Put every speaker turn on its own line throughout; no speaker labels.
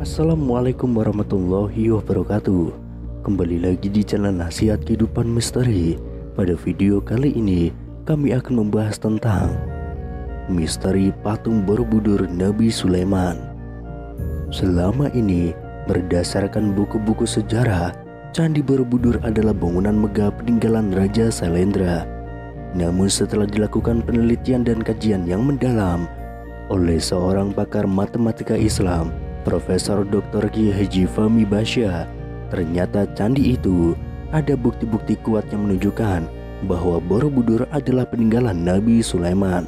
Assalamualaikum warahmatullahi wabarakatuh. Kembali lagi di channel Nasihat Kehidupan Misteri. Pada video kali ini kami akan membahas tentang misteri patung Borobudur Nabi Sulaiman. Selama ini, berdasarkan buku-buku sejarah, Candi Borobudur adalah bangunan megah peninggalan Raja Sailendra. Namun setelah dilakukan penelitian dan kajian yang mendalam oleh seorang pakar matematika Islam, Profesor Dr. Kiai Haji Fahmi Basyah, ternyata candi itu ada bukti-bukti kuat yang menunjukkan bahwa Borobudur adalah peninggalan Nabi Sulaiman.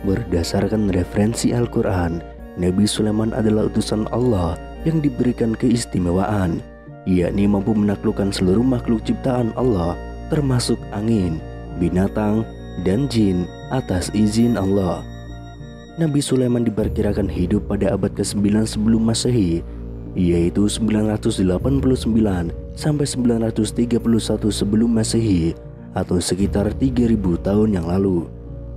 Berdasarkan referensi Al-Quran, Nabi Sulaiman adalah utusan Allah yang diberikan keistimewaan, yakni mampu menaklukkan seluruh makhluk ciptaan Allah termasuk angin, binatang, dan jin atas izin Allah. Nabi Sulaiman diperkirakan hidup pada abad ke-9 sebelum Masehi, yaitu 989 sampai 931 sebelum Masehi atau sekitar 3000 tahun yang lalu.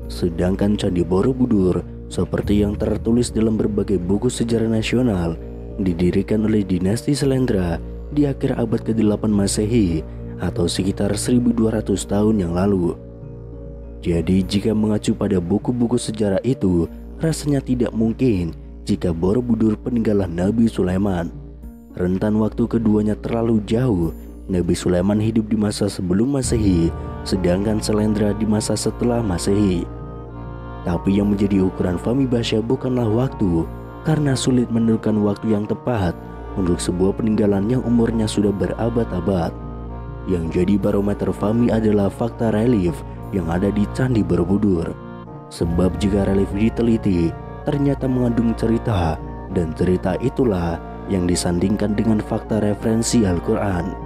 Sedangkan Candi Borobudur, seperti yang tertulis dalam berbagai buku sejarah nasional, didirikan oleh dinasti Sailendra di akhir abad ke-8 Masehi atau sekitar 1200 tahun yang lalu. Jadi jika mengacu pada buku-buku sejarah itu, rasanya tidak mungkin jika Borobudur peninggalan Nabi Sulaiman. Rentan waktu keduanya terlalu jauh. Nabi Sulaiman hidup di masa sebelum Masehi, sedangkan Sailendra di masa setelah Masehi. Tapi yang menjadi ukuran Fahmi Basyah bukanlah waktu, karena sulit menentukan waktu yang tepat untuk sebuah peninggalan yang umurnya sudah berabad-abad. Yang jadi barometer Fahmi adalah fakta relief yang ada di Candi Borobudur. Sebab jika relief diteliti, ternyata mengandung cerita, dan cerita itulah yang disandingkan dengan fakta referensi Al-Quran.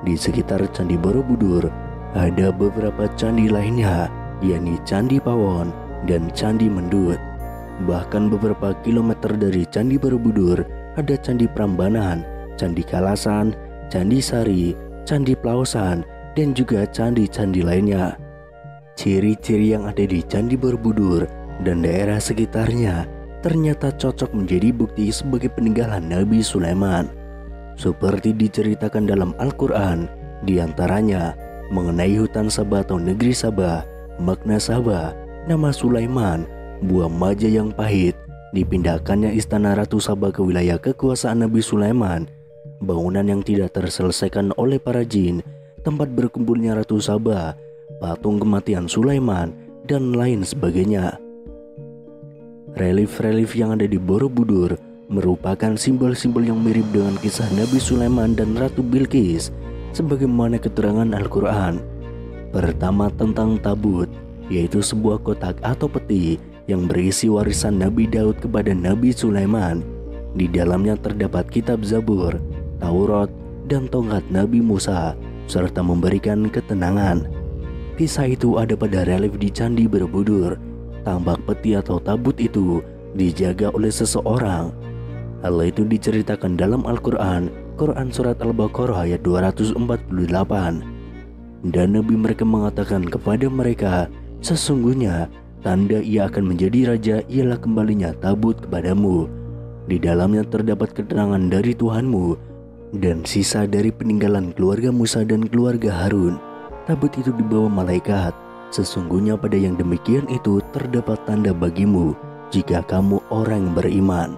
Di sekitar Candi Borobudur ada beberapa candi lainnya, yakni Candi Pawon dan Candi Mendut. Bahkan beberapa kilometer dari Candi Borobudur ada Candi Prambanan, Candi Kalasan, Candi Sari, Candi Plaosan, dan juga candi-candi lainnya. Ciri-ciri yang ada di Candi Borobudur dan daerah sekitarnya ternyata cocok menjadi bukti sebagai peninggalan Nabi Sulaiman. Seperti diceritakan dalam Al-Quran, diantaranya mengenai hutan Sabah atau negeri Sabah, makna Sabah, nama Sulaiman, buah maja yang pahit, dipindahkannya istana Ratu Sabah ke wilayah kekuasaan Nabi Sulaiman, bangunan yang tidak terselesaikan oleh para jin, tempat berkumpulnya Ratu Sabah, patung kematian Sulaiman, dan lain sebagainya. Relief-relief yang ada di Borobudur merupakan simbol-simbol yang mirip dengan kisah Nabi Sulaiman dan Ratu Bilqis sebagaimana keterangan Al-Quran. Pertama tentang tabut, yaitu sebuah kotak atau peti yang berisi warisan Nabi Daud kepada Nabi Sulaiman. Di dalamnya terdapat kitab Zabur, Taurat, dan tongkat Nabi Musa, serta memberikan ketenangan. Kisah itu ada pada relief di Candi Borobudur. Tampak peti atau tabut itu dijaga oleh seseorang. Hal itu diceritakan dalam Al-Quran, Quran Surat Al-Baqarah ayat 248. Dan Nabi mereka mengatakan kepada mereka, sesungguhnya tanda ia akan menjadi raja ialah kembalinya tabut kepadamu. Di dalamnya terdapat keterangan dari Tuhanmu dan sisa dari peninggalan keluarga Musa dan keluarga Harun. Tabut itu dibawa malaikat. Sesungguhnya pada yang demikian itu terdapat tanda bagimu jika kamu orang beriman.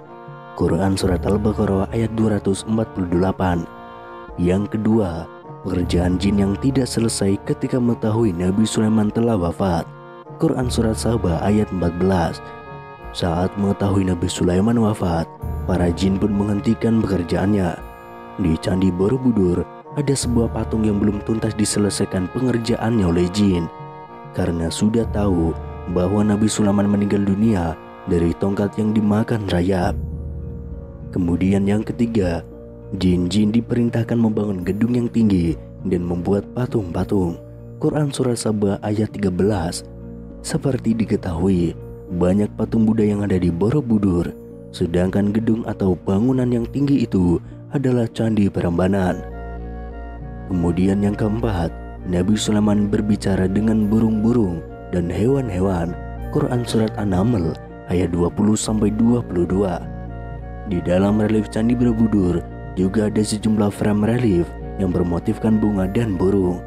Quran Surat Al-Baqarah ayat 248. Yang kedua, pekerjaan jin yang tidak selesai ketika mengetahui Nabi Sulaiman telah wafat. Quran Surat Sabah ayat 14. Saat mengetahui Nabi Sulaiman wafat, para jin pun menghentikan pekerjaannya. Di Candi Borobudur ada sebuah patung yang belum tuntas diselesaikan pengerjaannya oleh jin, karena sudah tahu bahwa Nabi Sulaiman meninggal dunia dari tongkat yang dimakan rayap. Kemudian yang ketiga, jin-jin diperintahkan membangun gedung yang tinggi dan membuat patung-patung. Quran Surat Sabah ayat 13. Seperti diketahui, banyak patung Buddha yang ada di Borobudur, sedangkan gedung atau bangunan yang tinggi itu adalah Candi Prambanan. Kemudian yang keempat, Nabi Sulaiman berbicara dengan burung-burung dan hewan-hewan. Quran Surat An-Naml ayat 20-22. Di dalam relief Candi Borobudur juga ada sejumlah frame relief yang bermotifkan bunga dan burung.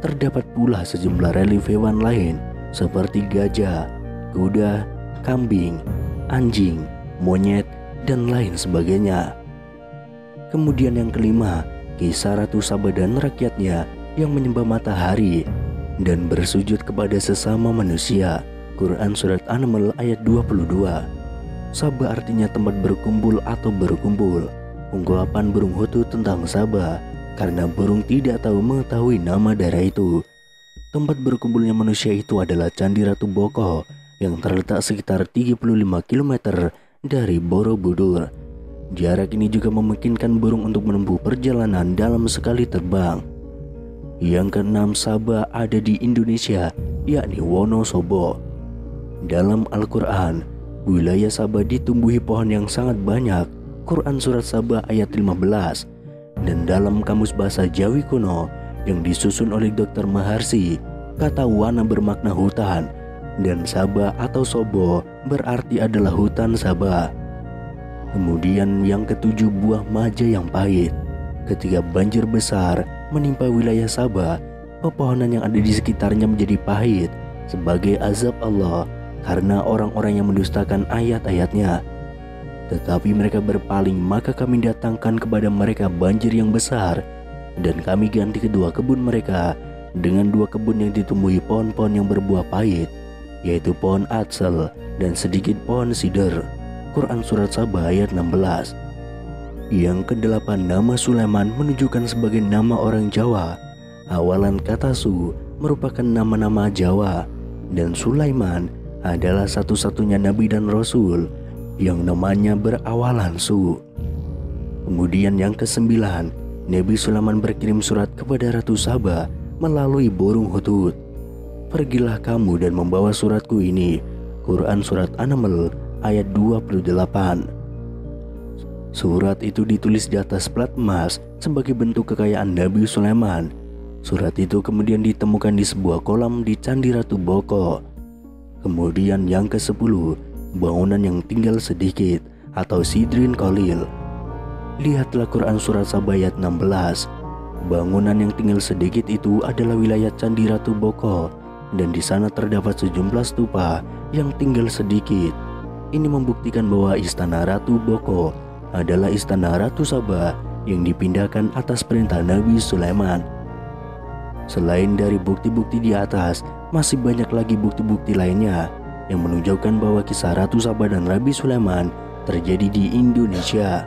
Terdapat pula sejumlah relief hewan lain seperti gajah, kuda, kambing, anjing, monyet, dan lain sebagainya. Kemudian yang kelima, kisah Ratu Saba dan rakyatnya yang menyembah matahari dan bersujud kepada sesama manusia. Quran Surat An-Naml ayat 22. Saba artinya tempat berkumpul atau berkumpul. Ungkapan burung Hutut tentang Saba, karena burung tidak tahu mengetahui nama daerah itu. Tempat berkumpulnya manusia itu adalah Candi Ratu Boko yang terletak sekitar 35 km dari Borobudur. Jarak ini juga memungkinkan burung untuk menempuh perjalanan dalam sekali terbang. Yang keenam, Saba ada di Indonesia, yakni Wonosobo. Dalam Al-Quran, wilayah Saba ditumbuhi pohon yang sangat banyak. Quran Surat Saba ayat 15. Dan dalam Kamus Bahasa Jawi Kuno yang disusun oleh Dr. Maharsi, kata wana bermakna hutan, dan Saba atau Sobo berarti adalah hutan Saba. Kemudian yang ketujuh, buah maja yang pahit. Ketika banjir besar menimpa wilayah Saba, pepohonan yang ada di sekitarnya menjadi pahit sebagai azab Allah karena orang-orang yang mendustakan ayat-ayatnya. Tetapi mereka berpaling, maka kami datangkan kepada mereka banjir yang besar, dan kami ganti kedua kebun mereka dengan dua kebun yang ditumbuhi pohon-pohon yang berbuah pahit, yaitu pohon atsel dan sedikit pohon sider. Quran Surat Saba ayat 16. Yang kedelapan, nama Sulaiman menunjukkan sebagai nama orang Jawa. Awalan kata Su merupakan nama-nama Jawa, dan Sulaiman adalah satu-satunya nabi dan rasul yang namanya berawalan Su. Kemudian yang kesembilan, Nabi Sulaiman berkirim surat kepada Ratu Saba melalui burung Hutut. Pergilah kamu dan membawa suratku ini. Quran Surat An-Naml ayat 28. Surat itu ditulis di atas plat emas sebagai bentuk kekayaan Nabi Sulaiman. Surat itu kemudian ditemukan di sebuah kolam di Candi Ratu Boko. Kemudian yang ke-10, bangunan yang tinggal sedikit atau Sidrin Qalil. Lihatlah Quran Surat Saba ayat 16. Bangunan yang tinggal sedikit itu adalah wilayah Candi Ratu Boko, dan di sana terdapat sejumlah stupa yang tinggal sedikit. Ini membuktikan bahwa istana Ratu Boko adalah istana Ratu Saba yang dipindahkan atas perintah Nabi Sulaiman. Selain dari bukti-bukti di atas, masih banyak lagi bukti-bukti lainnya yang menunjukkan bahwa kisah Ratu Saba dan Nabi Sulaiman terjadi di Indonesia.